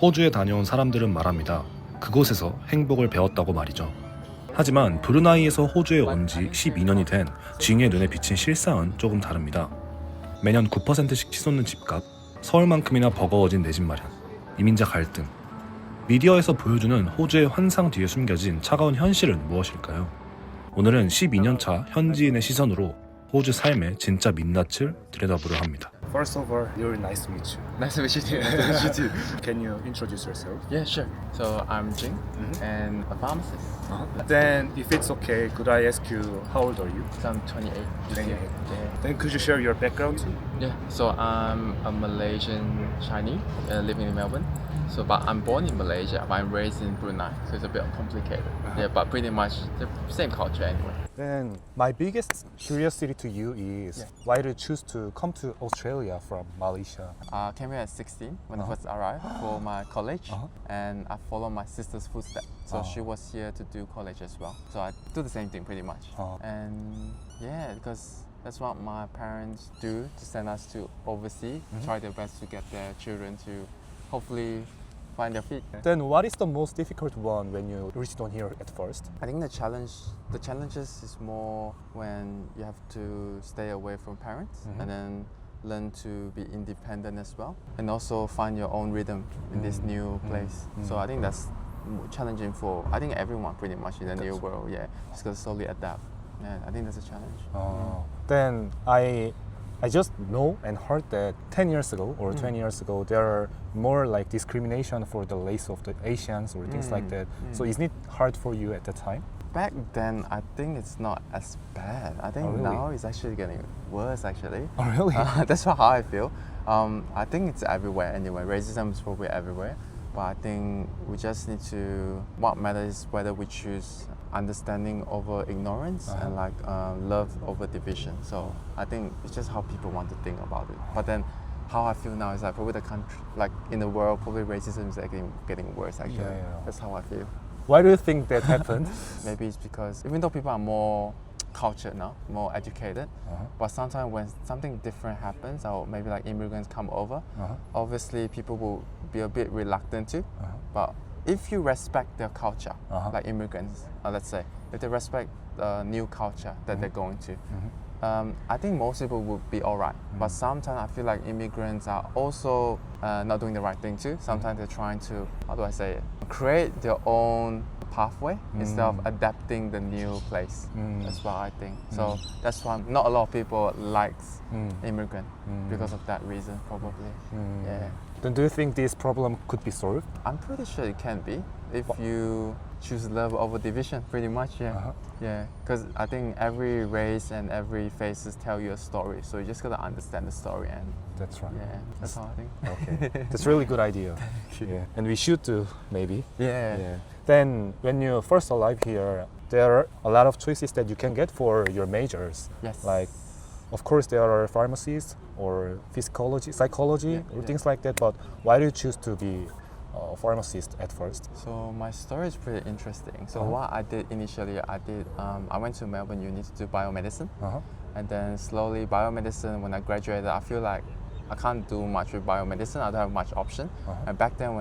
호주에 다녀온 사람들은 말합니다. 그곳에서 행복을 배웠다고 말이죠. 하지만 브루나이에서 호주에 온 지 12년이 된 징의 눈에 비친 실상은 조금 다릅니다. 매년 9%씩 치솟는 집값, 서울만큼이나 버거워진 내 집 마련, 이민자 갈등. 미디어에서 보여주는 호주의 환상 뒤에 숨겨진 차가운 현실은 무엇일까요? 오늘은 12년차 현지인의 시선으로 호주 삶의 진짜 민낯을 들여다보려 합니다. First of all, you're nice to meet you. Nice to meet you too. Nice to meet you too. Can you introduce yourself? Yeah, sure. So I'm Ging and a pharmacist. Then, if it's okay, could I ask you how old are you? So I'm 28. this 28. year. Yeah. Then could you share your background too? Yeah. So I'm a Malaysian Chinese living in Melbourne. So, but I'm born in Malaysia, but I'm raised in Brunei, so it's a bit complicated. Yeah, but pretty much the same culture anyway. Then my biggest curiosity to you is why did you choose to come to Australia from Malaysia? I came here at 16 when I first arrived for my college, and I followed my sister's footsteps. So she was here to do college as well. So I do the same thing pretty much. And yeah, because that's what my parents do to send us to overseas, try their best to get their children to hopefully find their feet. Then what is the most difficult one when you reached on here at first? I think the challenges is more when you have to stay away from parents and then learn to be independent as well, and also find your own rhythm in this new place. So I think that's challenging for everyone pretty much in the new world. Yeah, just gotta slowly adapt. Yeah, I think that's a challenge. Then I just know and heard that 10 years ago or 20 years ago there are more like discrimination for the race of the Asians or things like that. So isn't it hard for you at the time? Back then, I think it's not as bad. I think really? now it's actually getting worse actually. Oh really? That's how I feel. I think it's everywhere anyway. Racism is probably everywhere. But I think we just need to, what matters is whether we choose understanding over ignorance and like love over division. So I think it's just how people want to think about it. But then how I feel now is like probably the country, like in the world, probably racism is getting worse actually. Yeah. That's how I feel. Why do you think that happened? Maybe it's because even though people are more cultured now, more educated, but sometimes when something different happens, or maybe like immigrants come over, obviously people will be a bit reluctant to. But if you respect their culture, like immigrants, let's say, if they respect the new culture that they're going to, I think most people would be alright. But sometimes I feel like immigrants are also not doing the right thing too. Sometimes they're trying to, how do I say it, create their own pathway instead of adapting the new place. That's what I think. So that's why not a lot of people likes immigrant because of that reason probably. Yeah. Then do you think this problem could be solved? I'm pretty sure it can be if you choose love over division, pretty much. Yeah. Yeah, because I think every race and every faces tell you a story, so you just gotta understand the story, and That's right. yeah, that's how I think. Okay. That's really good idea. Yeah. And we should do maybe. Yeah. Then when you first arrive here, there are a lot of choices that you can get for your majors. Yes. Like, of course, there are pharmacies or psychology, or things like that. But why do you choose to be a pharmacist at first? So my story is pretty interesting. So what I did initially, I went to Melbourne Uni to do biomedicine, and then slowly biomedicine. When I graduated, I feel like I can't do much with biomedicine. I don't have much option. And back then,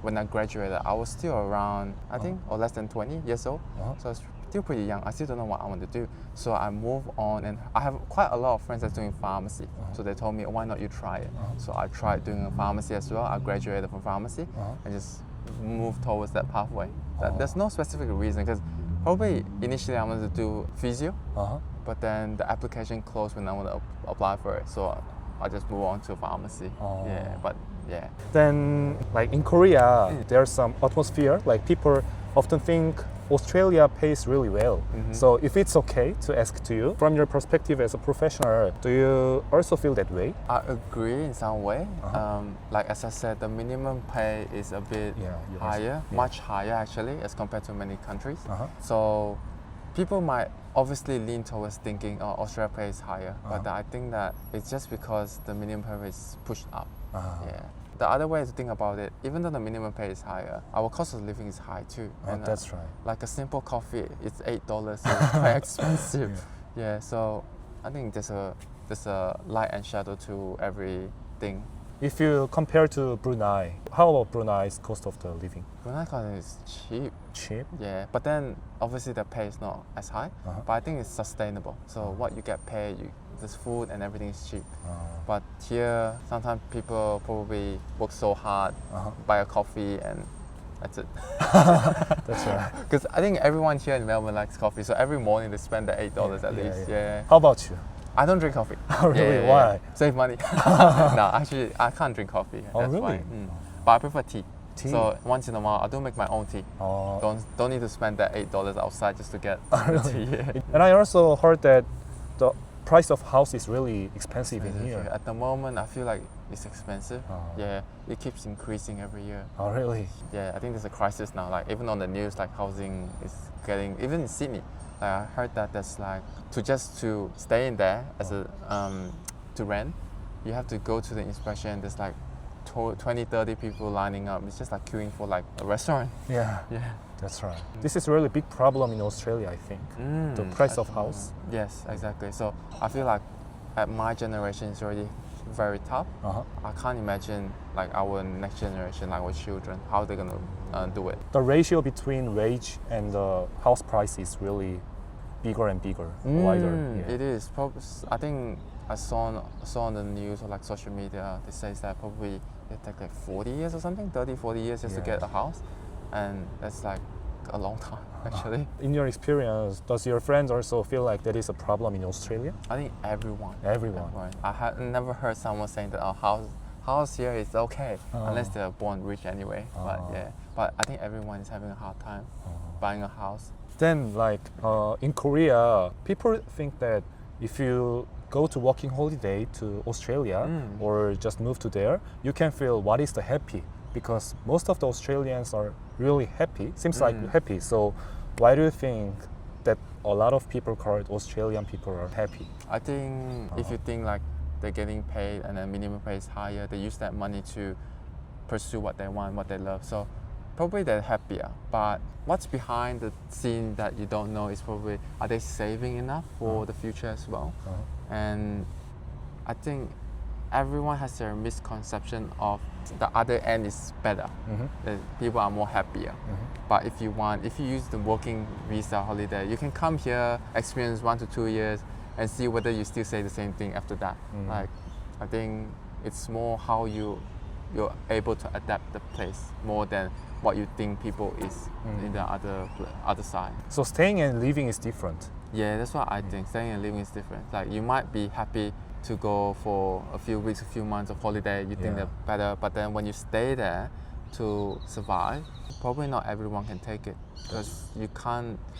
when I graduated, I was still around, I think, or less than 20 years old. So I was still pretty young. I still don't know what I want to do. So I moved on, and I have quite a lot of friends that's doing pharmacy. So they told me, why not you try it? So I tried doing a pharmacy as well. I graduated from pharmacy and just moved towards that pathway. There's no specific reason, because probably initially I wanted to do physio, but then the application closed when I wanted to apply for it. So I just moved on to pharmacy. Yeah. Then, like in Korea, there's some atmosphere. Like people often think Australia pays really well. So if it's okay to ask to you, from your perspective as a professional, do you also feel that way? I agree in some way. Like as I said, the minimum pay is a bit higher, much higher actually, as compared to many countries. So people might obviously lean towards thinking, oh, Australia pay is higher, but I think that it's just because the minimum pay is pushed up. Yeah. The other way to think about it, even though the minimum pay is higher, our cost of living is high too. And, that's right. Like a simple coffee, it's $8, so it's quite expensive. Yeah, so I think there's a light and shadow to everything If you compare to Brunei, how about Brunei's cost of the living? Brunei is cheap. Cheap? Yeah, but then obviously the pay is not as high. Uh-huh. But I think it's sustainable. So what you get paid, there's food and everything is cheap. Uh, But here, sometimes people probably work so hard, Uh-huh. buy a coffee, and that's it. that's right. Because I think everyone here in Melbourne likes coffee, so every morning they spend the $8 at Yeah, least. yeah. Yeah. How about you? I don't drink coffee. Oh, really? Why? Save money. No, actually, I can't drink coffee. Oh, That's really? why. But I prefer tea. Tea? So once in a while, I do make my own tea. Oh, Don't need to spend that $8 outside just to get the tea. Yeah. and I also heard that the price of house is really expensive in here. At the moment, I feel like it's expensive. Oh. Yeah, it keeps increasing every year. Oh, really? Yeah, I think there's a crisis now. Like even on the news, like housing is getting, even in Sydney, like I heard that there's like to stay in there as a to rent, you have to go to the inspection. There's like 20, 30 people lining up. It's just like queuing for like a restaurant. Yeah, Yeah. that's right. This is really big problem in Australia, I think. The price of house. Yes, exactly. So I feel like at my generation it's already very tough. Uh-huh. I can't imagine like our next generation, like our children, how they're gonna do it. The ratio between wage and the house price is really bigger and bigger, wider. Yeah. It is. I think I saw on the news or like social media, they say that probably it take like 40 years or something, 30, 40 years just to Yeah. get a house. And that's like a long time actually. In your experience, does your friends also feel like that is a problem in Australia? I think everyone. Everyone. I have never heard someone saying that house here is okay Oh. unless they're born rich anyway. But Oh. yeah, but I think everyone is having a hard time buying a house. Then, like in Korea, people think that if you go to working holiday to Australia or just move to there, you can feel what is the happy, because most of the Australians are really happy. Seems like happy. So, why do you think that a lot of people called Australian people are happy? I think if you think like they're getting paid and the minimum pay is higher, they use that money to pursue what they want, what they love. So probably they're happier. But what's behind the scene that you don't know is probably, are they saving enough for the future as well? And I think everyone has their misconception of the other end is better. That people are more happier. But if you use the working visa holiday, you can come here, experience 1 to 2 years, and see whether you still say the same thing after that. Like, I think it's more how you're able to adapt the place more than what you think people is in the other side. So staying and living is different. Yeah, that's what I think. Staying and living is different. Like you might be happy to go for a few weeks, a few months of holiday. You think Yeah. they're better, but then when you stay there to survive, probably not everyone can take it because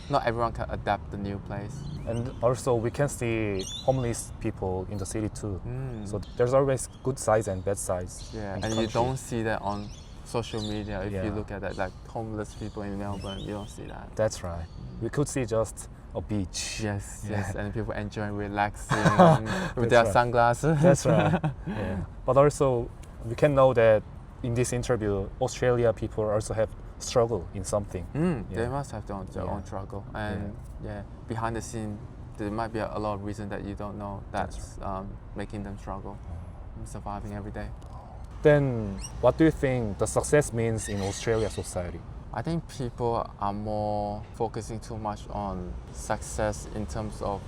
not everyone can adapt the new place. And also we can see homeless people in the city too. So there's always good sides and bad sides. Yeah, in and the you country. don't see that on social media. If Yeah. you look at that, like homeless people in Melbourne, you don't see that. That's right. We could see just a beach. Yes, Yeah. yes, and people enjoying relaxing That's with their right. sunglasses. That's right. Yeah. But also, we can know that in this interview, Australia people also have struggle in something. They Yeah. must have their Yeah. own struggle, and behind the scene, there might be a lot of reasons that you don't know that's making them struggle, surviving every day. Then, what do you think the success means in Australia society? I think people are more focusing too much on success in terms of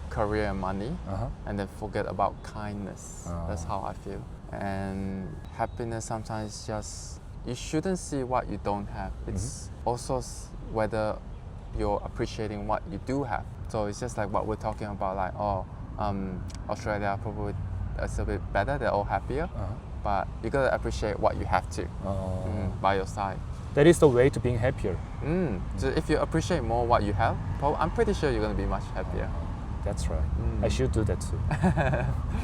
career and money, and then forget about kindness. That's how I feel. And happiness sometimes just, you shouldn't see what you don't have. It's also whether you're appreciating what you do have. So it's just like what we're talking about, like, Australia probably is a bit better, they're all happier, but you gotta appreciate what you have to by your side. That is the way to being happier. So if you appreciate more what you have, I'm pretty sure you're gonna be much happier. That's right. I should do that too.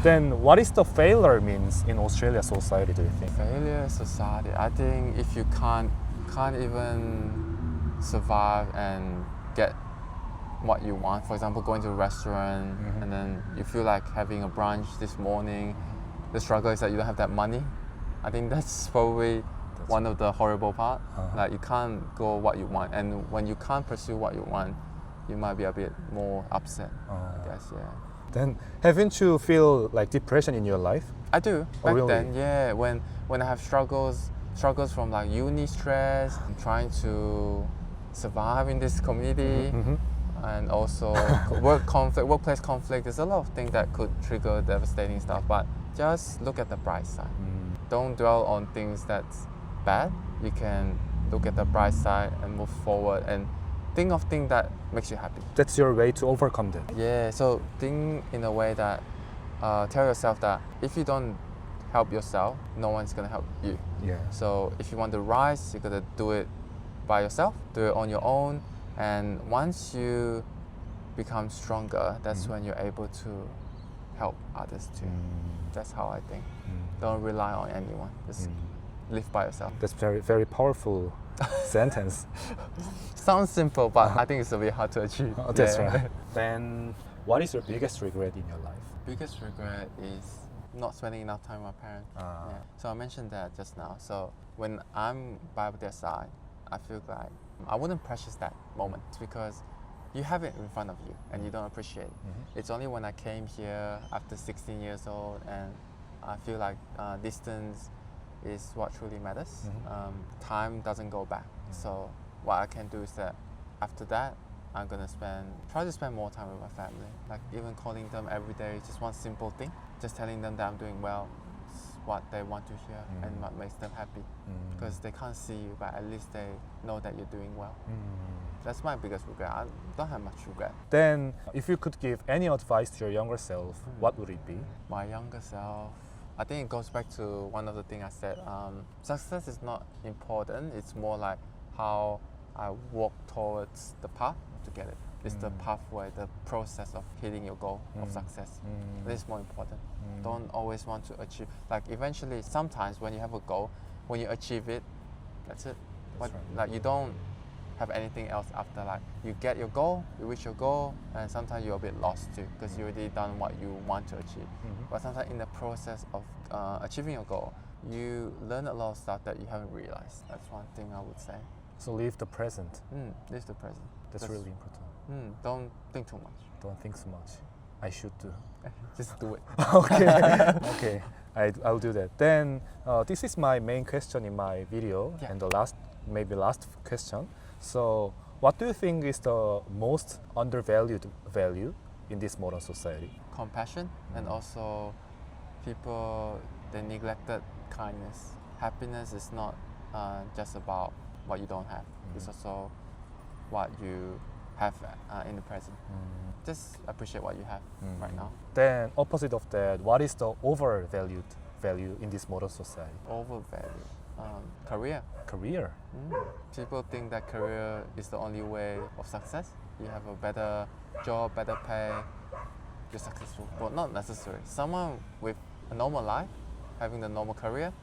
Then, what is the failure means in Australia society? Do you think? Failure society. I think if you can't even survive and get what you want, for example, going to a restaurant and then you feel like having a brunch this morning, the struggle is that you don't have that money. I think that's probably one of the horrible part. Like you can't go what you want, and when you can't pursue what you want, you might be a bit more upset. I guess, yeah. Then, haven't you feel like depression in your life? I do. Oh, Back really? then, yeah. When I have struggles from like uni stress, and trying to survive in this community, and also workplace conflict. There's a lot of things that could trigger devastating stuff. But just look at the bright side. Don't dwell on things that's bad. You can look at the bright side and move forward and think of things that makes you happy. That's your way to overcome that. Yeah, so think in a way that tell yourself that if you don't help yourself, no one's gonna help you. Yeah. So if you want to rise, you gotta do it by yourself, do it on your own, and once you become stronger, that's when you're able to help others too. That's how I think. Don't rely on anyone. Just live by yourself. That's very, very powerful sentence. Sounds simple, but I think it's a bit hard to achieve. Oh, that's Yeah. right. Then, what is your biggest regret in your life? Biggest regret is not spending enough time with my parents. Yeah. So I mentioned that just now. So when I'm by their side, I feel like I wouldn't precious that moment because you have it in front of you and you don't appreciate it. It's only when I came here after 16 years old and I feel like distance is what truly matters. Time doesn't go back. So what I can do is that after that, I'm gonna try to spend more time with my family. Like even calling them every day, just one simple thing. Just telling them that I'm doing well, is what they want to hear and what makes them happy. Because they can't see you, but at least they know that you're doing well. That's my biggest regret. I don't have much regret. Then, if you could give any advice to your younger self, what would it be? My younger self, I think it goes back to one of the things I said. Success is not important. It's more like how I walk towards the path to get it. It's the pathway, the process of hitting your goal of success. This is more important. Don't always want to achieve. Like eventually, sometimes when you have a goal, when you achieve it, that's it. Like you don't have anything else after. Like you get your goal, you reach your goal, and sometimes you're a bit lost too because you already done what you want to achieve. But sometimes in the process of achieving your goal, you learn a lot of stuff that you haven't realized. That's one thing I would say. So live the present. Live the present. That's really important. Don't think too much. Don't think so much. I should do. Just do it. Okay. Okay. I'll do that. Then this is my main question in my video, Yeah. and the last question. So, what do you think is the most undervalued value in this modern society? Compassion and also people they neglected kindness. Happiness is not just about what you don't have. It's also what you have in the present. Just appreciate what you have right now. Then opposite of that, what is the overvalued value in this modern society? Overvalued. Career. Career. People think that career is the only way of success. You have a better job, better pay, you're successful. But not necessary. Someone with a normal life, having the normal career,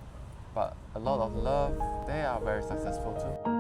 but a lot of love, they are very successful too.